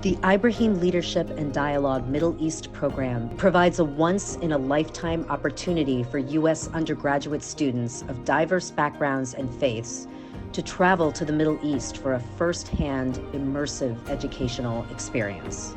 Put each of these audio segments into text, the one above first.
The Ibrahim Leadership and Dialogue Middle East program provides a once-in-a-lifetime opportunity for U.S. undergraduate students of diverse backgrounds and faiths to travel to the Middle East for a first-hand, immersive educational experience.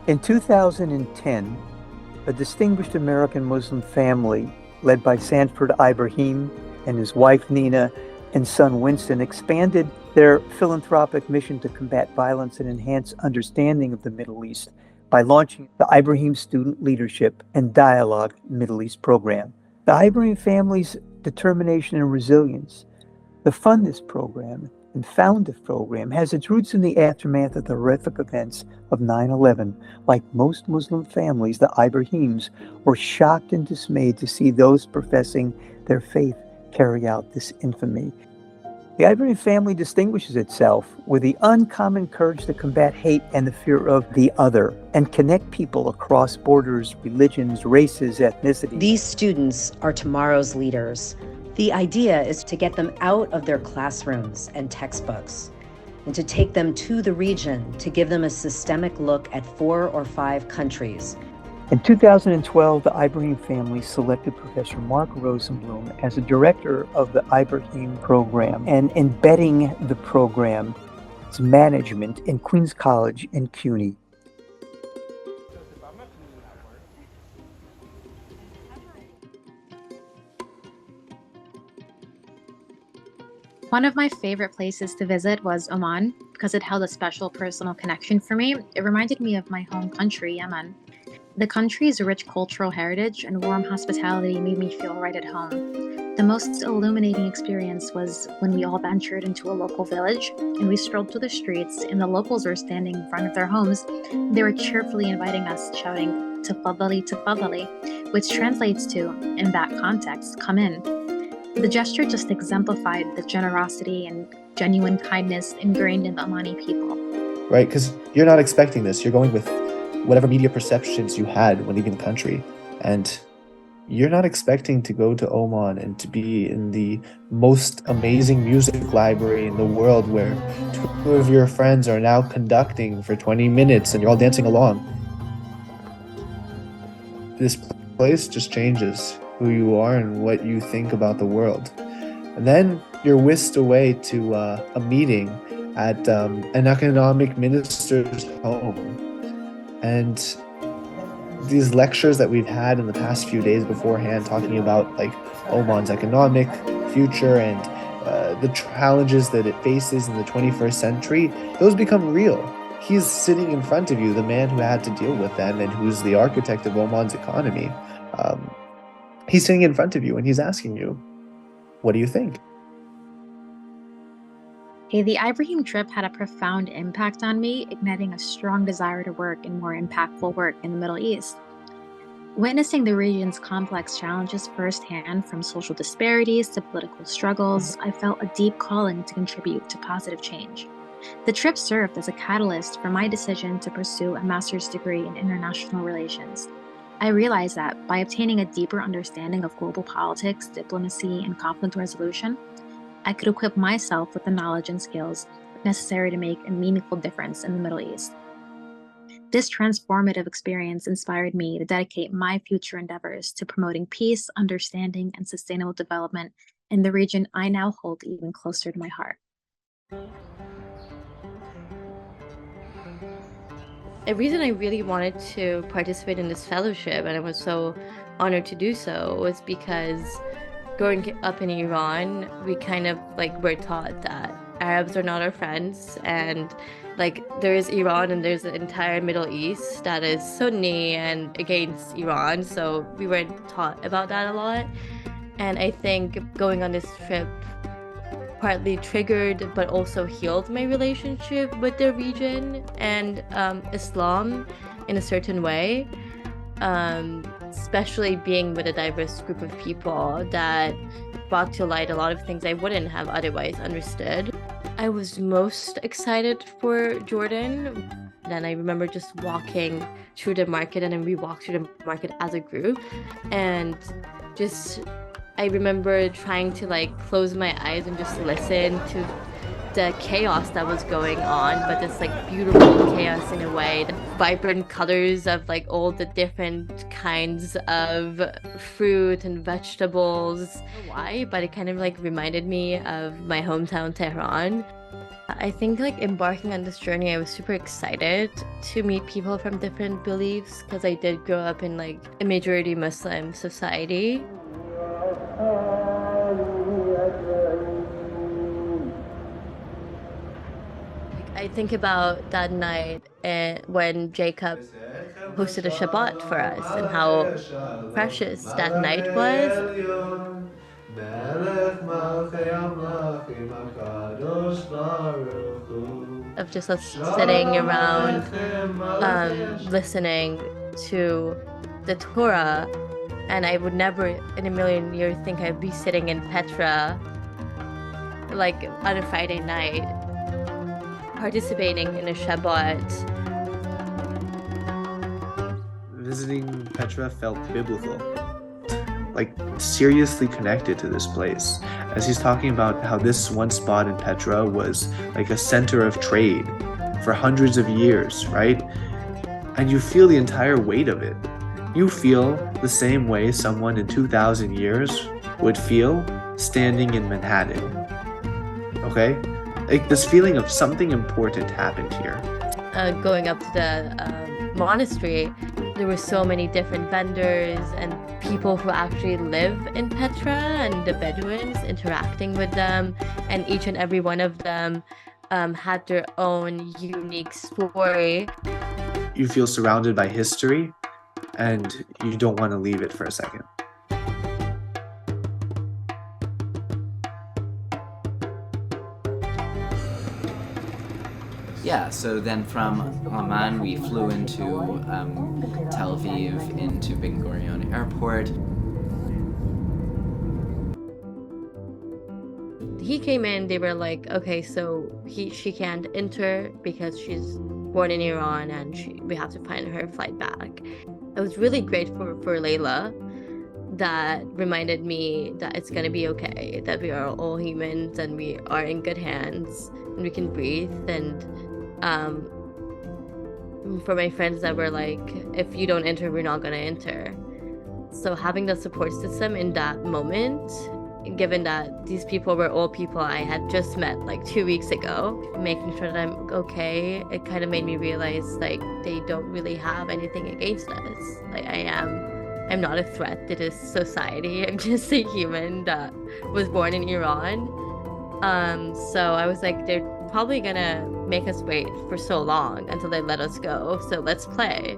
In 2010, a distinguished American Muslim family led by Sanford Ibrahim and his wife Nina and son Winston expanded their philanthropic mission to combat violence and enhance understanding of the Middle East by launching the Ibrahim Student Leadership and Dialogue Middle East program. The Ibrahim family's determination and resilience to fund this program and found this program has its roots in the aftermath of the horrific events of 9/11. Like most Muslim families, the Ibrahims were shocked and dismayed to see those professing their faith carry out this infamy. The Ibrahim family distinguishes itself with the uncommon courage to combat hate and the fear of the other and connect people across borders, religions, races, ethnicities. These students are tomorrow's leaders. The idea is to get them out of their classrooms and textbooks and to take them to the region to give them a systemic look at 4 or 5 countries. In 2012, the Ibrahim family selected Professor Mark Rosenblum as the director of the Ibrahim program and embedding the program's management in Queens College in CUNY. One of my favorite places to visit was Oman because it held a special personal connection for me. It reminded me of my home country, Yemen. The country's rich cultural heritage and warm hospitality made me feel right at home. The most illuminating experience was when we all ventured into a local village and we strolled through the streets and the locals were standing in front of their homes. They were cheerfully inviting us, shouting, "Tafadali, tafadali," which translates to, in that context, "come in." The gesture just exemplified the generosity and genuine kindness ingrained in the Omani people. Right, because you're not expecting this. You're going with whatever media perceptions you had when leaving the country. And you're not expecting to go to Oman and to be in the most amazing music library in the world where 2 of your friends are now conducting for 20 minutes and you're all dancing along. This place just changes who you are and what you think about the world. And then you're whisked away to a meeting at an economic minister's home. And these lectures that we've had in the past few days beforehand, talking about like Oman's economic future and the challenges that it faces in the 21st century, those become real. He's sitting in front of you, the man who had to deal with them and who's the architect of Oman's economy. He's sitting in front of you and he's asking you, what do you think? Hey, the Ibrahim trip had a profound impact on me, igniting a strong desire to work in more impactful work in the Middle East. Witnessing the region's complex challenges firsthand, from social disparities to political struggles, I felt a deep calling to contribute to positive change. The trip served as a catalyst for my decision to pursue a master's degree in international relations. I realized that by obtaining a deeper understanding of global politics, diplomacy, and conflict resolution, I could equip myself with the knowledge and skills necessary to make a meaningful difference in the Middle East. This transformative experience inspired me to dedicate my future endeavors to promoting peace, understanding, and sustainable development in the region I now hold even closer to my heart. The reason I really wanted to participate in this fellowship, and I was so honored to do so, was because growing up in Iran, we kind of were taught that Arabs are not our friends, and there is Iran and there's the entire Middle East that is Sunni and against Iran, so we weren't taught about that a lot. And I think going on this trip partly triggered but also healed my relationship with the region and Islam in a certain way, especially being with a diverse group of people that brought to light a lot of things I wouldn't have otherwise understood. I was most excited for Jordan. And I remember just walking through the market, and then we walked through the market as a group, and I remember trying to close my eyes and just listen to the chaos that was going on, but this like beautiful chaos in a way. The vibrant colors of like all the different kinds of fruit and vegetables. I don't know why, but it kind of like reminded me of my hometown Tehran. I think like embarking on this journey, I was super excited to meet people from different beliefs because I did grow up in like a majority Muslim society. I think about that night when Jacob hosted a Shabbat for us and how precious that night was. Of just us sitting around, listening to the Torah, and I would never in a million years think I'd be sitting in Petra, like on a Friday night, participating in a Shabbat. Visiting Petra felt biblical, like seriously connected to this place, as he's talking about how this one spot in Petra was like a center of trade for hundreds of years, right? And you feel the entire weight of it. You feel the same way someone in 2,000 years would feel standing in Manhattan, okay? Like this feeling of something important happened here. Going up to the monastery, there were so many different vendors and people who actually live in Petra, and the Bedouins interacting with them, and each and every one of them had their own unique story. You feel surrounded by history and you don't want to leave it for a second. Yeah, so then from Amman we flew into Tel Aviv, into Ben Gurion Airport. He came in, they were like, okay, so she can't enter because she's born in Iran and we have to find her flight back. I was really grateful for Layla. That reminded me that it's gonna be okay, that we are all humans and we are in good hands and we can breathe. And for my friends that were like, if you don't enter, we're not gonna enter. So having that support system in that moment, given that these people were all people I had just met like 2 weeks ago, making sure that I'm okay, it kind of made me realize like they don't really have anything against us. Like I'm not a threat to this society. I'm just a human that was born in Iran. So I was like, they're probably gonna make us wait for so long until they let us go, so let's play.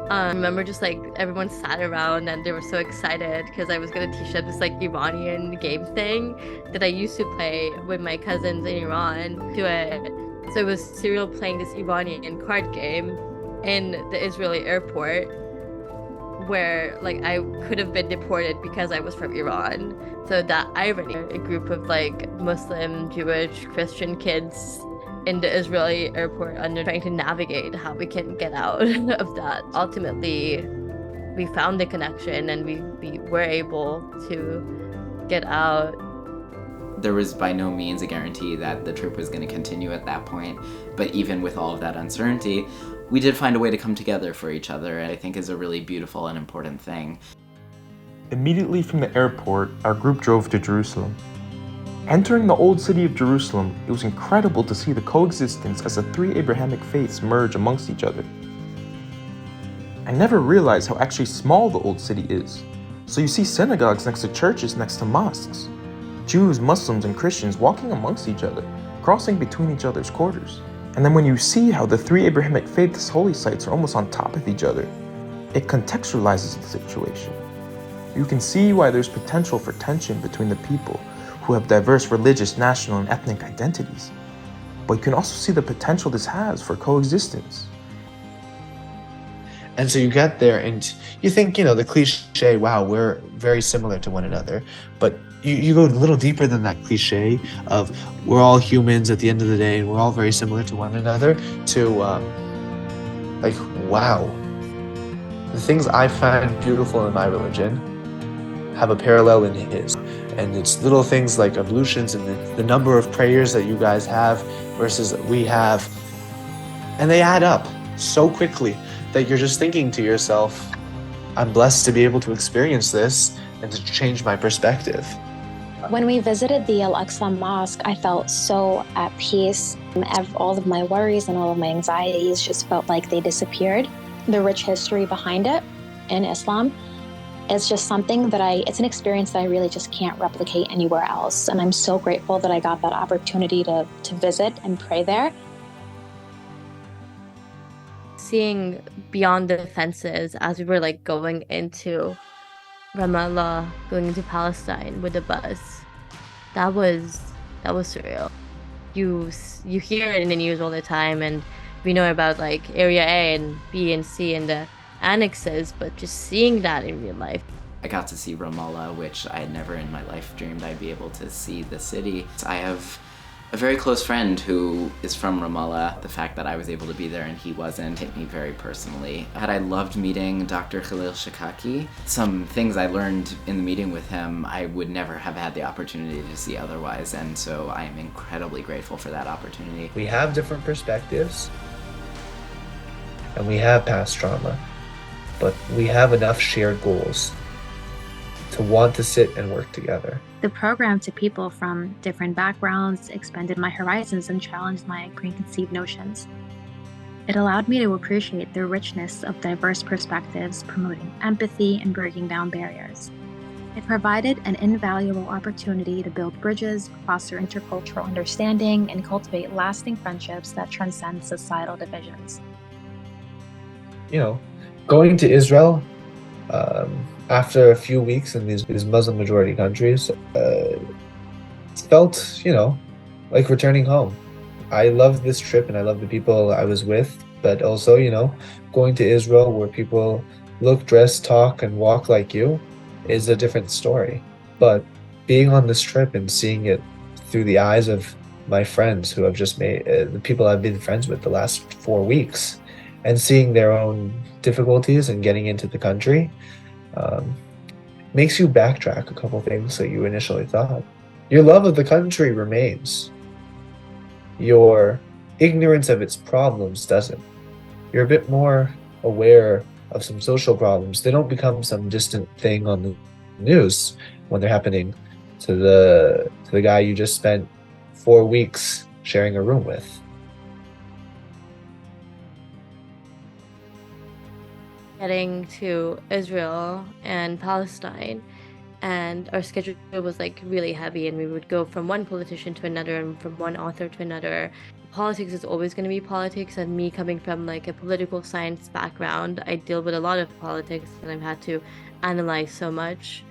I remember just like everyone sat around and they were so excited because I was gonna teach them this like Iranian game thing that I used to play with my cousins in Iran. So it was serial playing this Iranian card game in the Israeli airport, where like I could have been deported because I was from Iran. So that irony, a group of like Muslim, Jewish, Christian kids in the Israeli airport under trying to navigate how we can get out of that. Ultimately, we found the connection and we were able to get out. There was by no means a guarantee that the trip was going to continue at that point, but even with all of that uncertainty, we did find a way to come together for each other, and I think is a really beautiful and important thing. Immediately from the airport, our group drove to Jerusalem. Entering the old city of Jerusalem, it was incredible to see the coexistence as the three Abrahamic faiths merge amongst each other. I never realized how actually small the old city is. So you see synagogues next to churches next to mosques. Jews, Muslims, and Christians walking amongst each other, crossing between each other's quarters. And then when you see how the three Abrahamic faiths' holy sites are almost on top of each other, it contextualizes the situation. You can see why there's potential for tension between the people who have diverse religious, national, and ethnic identities. But you can also see the potential this has for coexistence. And so you get there and you think, the cliche, wow, we're very similar to one another. But you go a little deeper than that cliche of we're all humans at the end of the day and we're all very similar to one another, to wow, the things I find beautiful in my religion have a parallel in his. And it's little things like ablutions and the number of prayers that you guys have versus that we have. And they add up so quickly that you're just thinking to yourself, I'm blessed to be able to experience this and to change my perspective. When we visited the Al-Aqsa Mosque, I felt so at peace. All of my worries and all of my anxieties just felt like they disappeared. The rich history behind it in Islam, it's just something that it's an experience that I really just can't replicate anywhere else. And I'm so grateful that I got that opportunity to visit and pray there. Seeing beyond the fences as we were like going into Ramallah, going into Palestine with the bus, that was surreal. You hear it in the news all the time, and we know about like Area A and B and C and the annexes, but just seeing that in real life. I got to see Ramallah, which I had never in my life dreamed I'd be able to see the city. I have a very close friend who is from Ramallah. The fact that I was able to be there and he wasn't hit me very personally. Had I loved meeting Dr. Khalil Shikaki, some things I learned in the meeting with him I would never have had the opportunity to see otherwise, and so I am incredibly grateful for that opportunity. We have different perspectives and we have past trauma, but we have enough shared goals to want to sit and work together. The program to people from different backgrounds expanded my horizons and challenged my preconceived notions. It allowed me to appreciate the richness of diverse perspectives, promoting empathy and breaking down barriers. It provided an invaluable opportunity to build bridges, foster intercultural understanding, and cultivate lasting friendships that transcend societal divisions. You know, going to Israel after a few weeks in these Muslim majority countries, it felt, like returning home. I love this trip and I love the people I was with, but also, going to Israel where people look, dress, talk, and walk like you is a different story. But being on this trip and seeing it through the eyes of my friends who have just made, the people I've been friends with the last 4 weeks, and seeing their own difficulties and getting into the country, makes you backtrack a couple things that you initially thought. Your love of the country remains. Your ignorance of its problems doesn't. You're a bit more aware of some social problems. They don't become some distant thing on the news when they're happening to the guy you just spent 4 weeks sharing a room with. Getting to Israel and Palestine, and our schedule was like really heavy, and we would go from one politician to another and from one author to another. Politics is always going to be politics, and me coming from like a political science background, I deal with a lot of politics, and I've had to analyze so much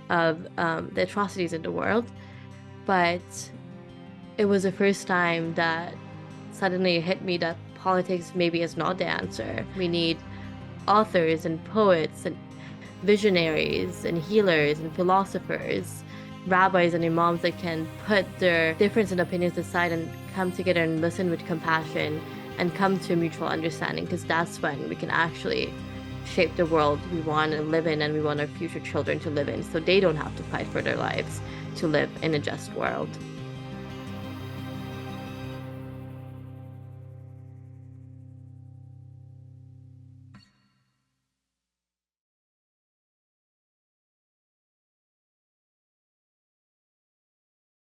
of the atrocities in the world. But it was the first time that suddenly it hit me that politics maybe is not the answer. We need authors and poets and visionaries and healers and philosophers, rabbis and imams that can put their difference in opinions aside and come together and listen with compassion and come to a mutual understanding, because that's when we can actually shape the world we want to live in and we want our future children to live in, so they don't have to fight for their lives to live in a just world.